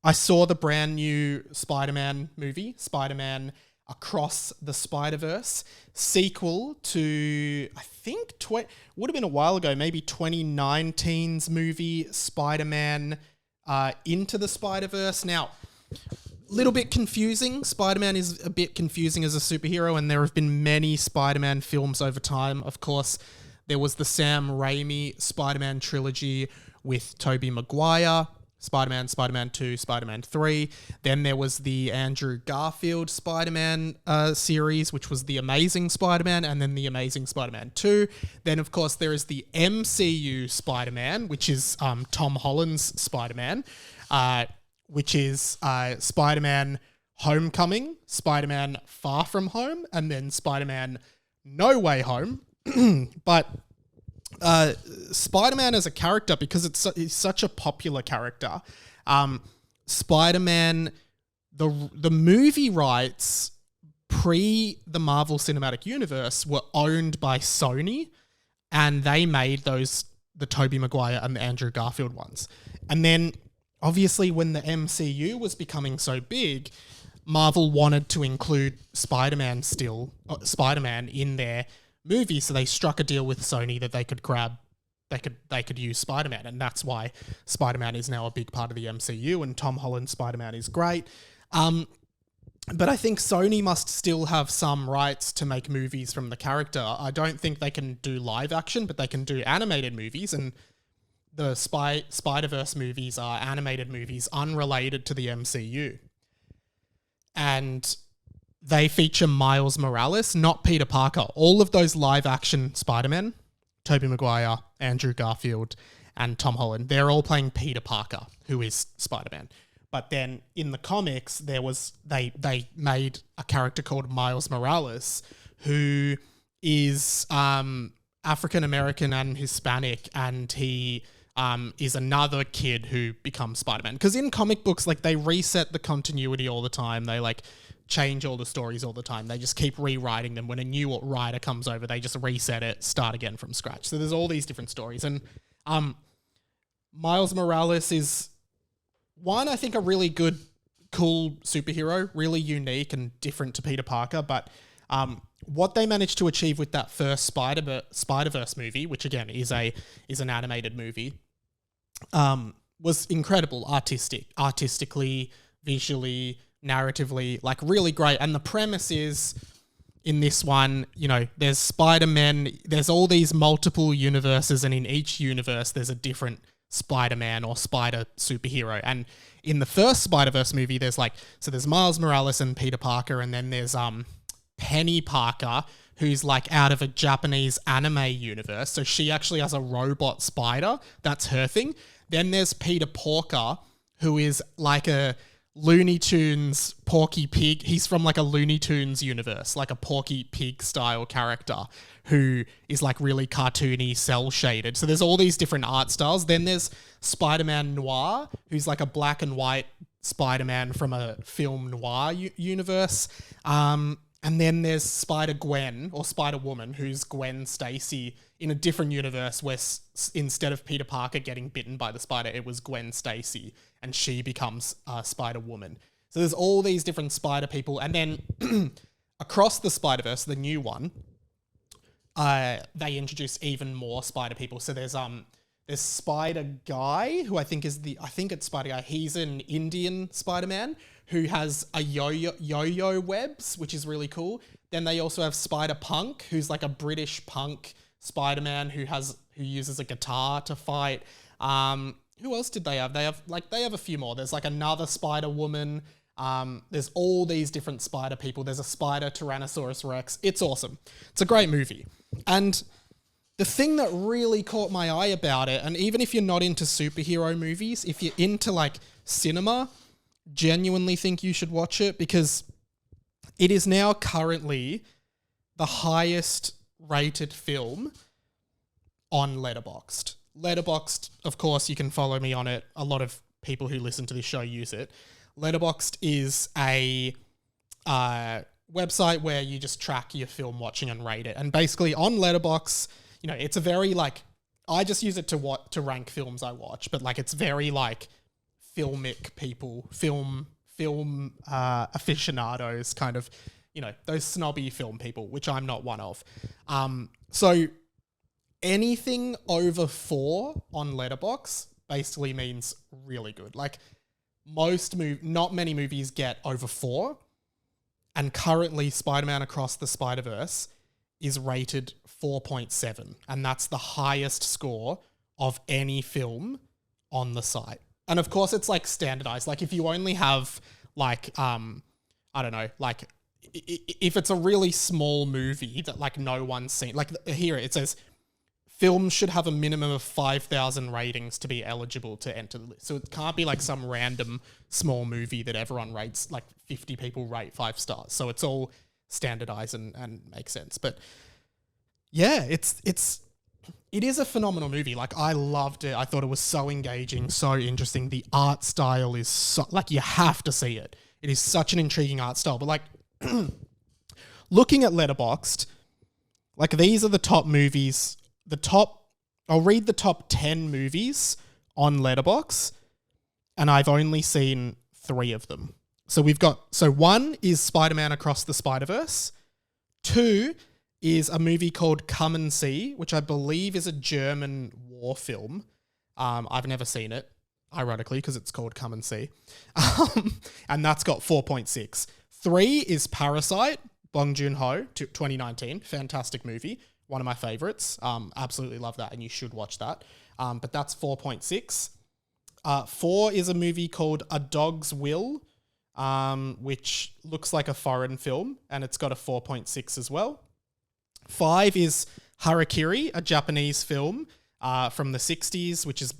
I saw the brand new Spider-Man movie, Spider-Man Across the Spider-Verse, sequel to, I think, would have been a while ago, maybe 2019's movie, Spider-Man Into the Spider-Verse. Now, little bit confusing. Spider-Man is a bit confusing as a superhero, and there have been many Spider-Man films over time. Of course, there was the Sam Raimi Spider-Man trilogy with Tobey Maguire, Spider-Man, Spider-Man 2, Spider-Man 3. Then there was the Andrew Garfield Spider-Man series, which was The Amazing Spider-Man, and then The Amazing Spider-Man 2. Then, of course, there is the MCU Spider-Man, which is Tom Holland's Spider-Man, which is Spider-Man Homecoming, Spider-Man Far From Home, and then Spider-Man No Way Home. But Spider-Man as a character, because it's such a popular character, Spider-Man, the movie rights pre the Marvel Cinematic Universe were owned by Sony, and they made the Tobey Maguire and the Andrew Garfield ones. And then obviously when the MCU was becoming so big, Marvel wanted to include Spider-Man in their movie, so they struck a deal with Sony that they could use Spider-Man, and that's why Spider-Man is now a big part of the MCU, and Tom Holland's Spider-Man is great. But I think Sony must still have some rights to make movies from the character. I don't think they can do live action, but they can do animated movies, and the Spider-Verse movies are animated movies unrelated to the MCU. And they feature Miles Morales, not Peter Parker. All of those live-action Spider-Men, Tobey Maguire, Andrew Garfield, and Tom Holland, they're all playing Peter Parker, who is Spider-Man. But then in the comics, they made a character called Miles Morales, who is African-American and Hispanic, and he is another kid who becomes Spider-Man. Because in comic books, like, they reset the continuity all the time. They, like, change all the stories all the time. They just keep rewriting them. When a new writer comes over, they just reset it, start again from scratch. So there's all these different stories. And Miles Morales is, one, I think, a really good, cool superhero, really unique and different to Peter Parker. But what they managed to achieve with that first Spider-Verse movie, which again is an animated movie, was incredible, artistically, visually, narratively, like, really great. And the premise is, in this one, you know, there's Spider-Man, there's all these multiple universes, and in each universe there's a different Spider-Man or Spider superhero. And in the first Spider-Verse movie, there's Miles Morales and Peter Parker, and then there's Penny Parker, who's like out of a Japanese anime universe. So she actually has a robot spider. That's her thing. Then there's Peter Porker, who is like a Looney Tunes Porky Pig. He's from like a Looney Tunes universe, like a Porky Pig style character who is like really cartoony, cell shaded. So there's all these different art styles. Then there's Spider-Man Noir, who's like a black and white Spider-Man from a film noir universe. And then there's Spider-Gwen or Spider-Woman, who's Gwen Stacy in a different universe where instead of Peter Parker getting bitten by the spider, it was Gwen Stacy, and she becomes Spider-Woman. So there's all these different spider people. And then across the Spider-Verse, the new one, they introduce even more spider people. So there's Spider Guy, who I think it's Spider Guy. He's an Indian Spider-Man who has a yo-yo webs, which is really cool. Then they also have Spider Punk, who's like a British punk Spider-Man who uses a guitar to fight. Who else did they have? They have a few more. There's like another Spider-Woman. There's all these different spider people. There's a Spider Tyrannosaurus Rex. It's awesome. It's a great movie. And the thing that really caught my eye about it, and even if you're not into superhero movies, if you're into like cinema, genuinely think you should watch it, because it is now currently the highest rated film on Letterboxd. Letterboxd, of course, you can follow me on it. A lot of people who listen to this show use it. Letterboxd is a website where you just track your film watching and rate it. And basically on Letterboxd, you know, it's a very like, I just use it to rank films I watch, but like it's very like filmic people, film aficionados, kind of, those snobby film people, which I'm not one of. So anything over 4 on Letterboxd basically means really good. Like not many movies get over 4, and currently Spider-Man Across the Spider-Verse is rated 4.7, and that's the highest score of any film on the site. And of course it's like standardized. Like if you only have like, I don't know, like if it's a really small movie that like no one's seen, like here it says films should have a minimum of 5,000 ratings to be eligible to enter the list. So it can't be like some random small movie that everyone rates, like 50 people rate 5 stars. So it's all standardized and makes sense. But yeah, it is a phenomenal movie. Like I loved it. I thought it was so engaging, so interesting. The art style is so, like, you have to see it. It is such an intriguing art style. But like looking at Letterboxd, like these are the top movies. I'll read the top 10 movies on Letterboxd, and I've only seen 3 of them. So 1 is Spider-Man Across the Spider-Verse. 2 is a movie called Come and See, which I believe is a German war film. I've never seen it, ironically, because it's called Come and See. And that's got 4.6. 3 is Parasite, Bong Joon-ho, 2019. Fantastic movie. One of my favorites. Absolutely love that, and you should watch that. But that's 4.6. 4 is a movie called A Dog's Will, which looks like a foreign film, and it's got a 4.6 as well. 5 is Harakiri, a Japanese film from the 60s, which is,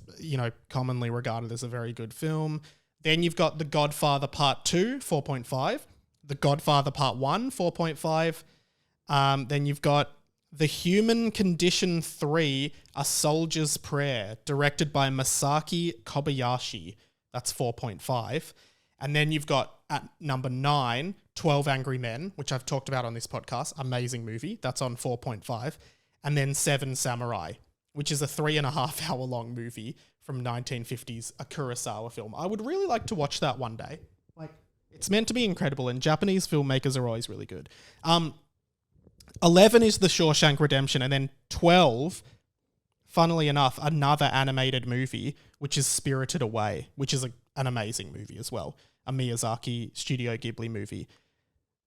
commonly regarded as a very good film. Then you've got The Godfather Part 2, 4.5. The Godfather Part 1, 4.5. Then you've got The Human Condition 3, A Soldier's Prayer, directed by Masaki Kobayashi. That's 4.5. And then you've got at number 9, 12 Angry Men, which I've talked about on this podcast. Amazing movie. That's on 4.5. And then 7 Samurai, which is a 3.5 hour long movie from 1950s, a Kurosawa film. I would really like to watch that one day. Like, it's meant to be incredible, and Japanese filmmakers are always really good. 11 is The Shawshank Redemption, and then 12, funnily enough, another animated movie, which is Spirited Away, which is an amazing movie as well. A Miyazaki Studio Ghibli movie.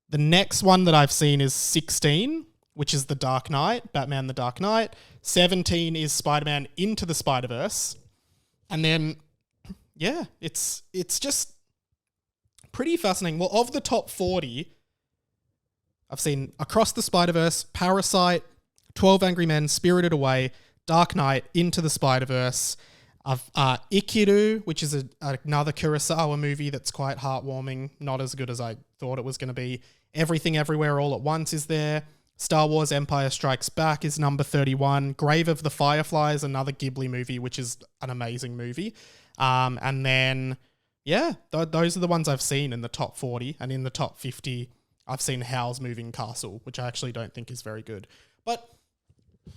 The next one that I've seen is 16, which is The Dark Knight, Batman The Dark Knight. 17 is Spider-Man Into the Spider-Verse. And then, yeah, it's just pretty fascinating. Well, of the top 40, I've seen Across the Spider-Verse, Parasite, 12 Angry Men, Spirited Away, Dark Knight, Into the Spider-Verse. Ikiru, which is another Kurosawa movie that's quite heartwarming, not as good as I thought it was going to be. Everything Everywhere All at Once is there. Star Wars Empire Strikes Back is number 31. Grave of the Fireflies, another Ghibli movie, which is an amazing movie. And then, yeah, those are the ones I've seen in the top 40. And in the top 50, I've seen Howl's Moving Castle, which I actually don't think is very good. But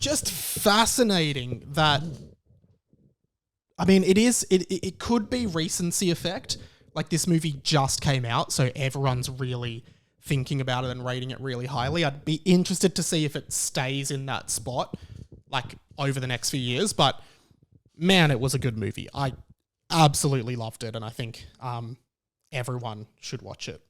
just fascinating that... I mean, it could be recency effect. Like, this movie just came out, so everyone's really thinking about it and rating it really highly. I'd be interested to see if it stays in that spot, like, over the next few years. But, man, it was a good movie. I absolutely loved it, and I think everyone should watch it.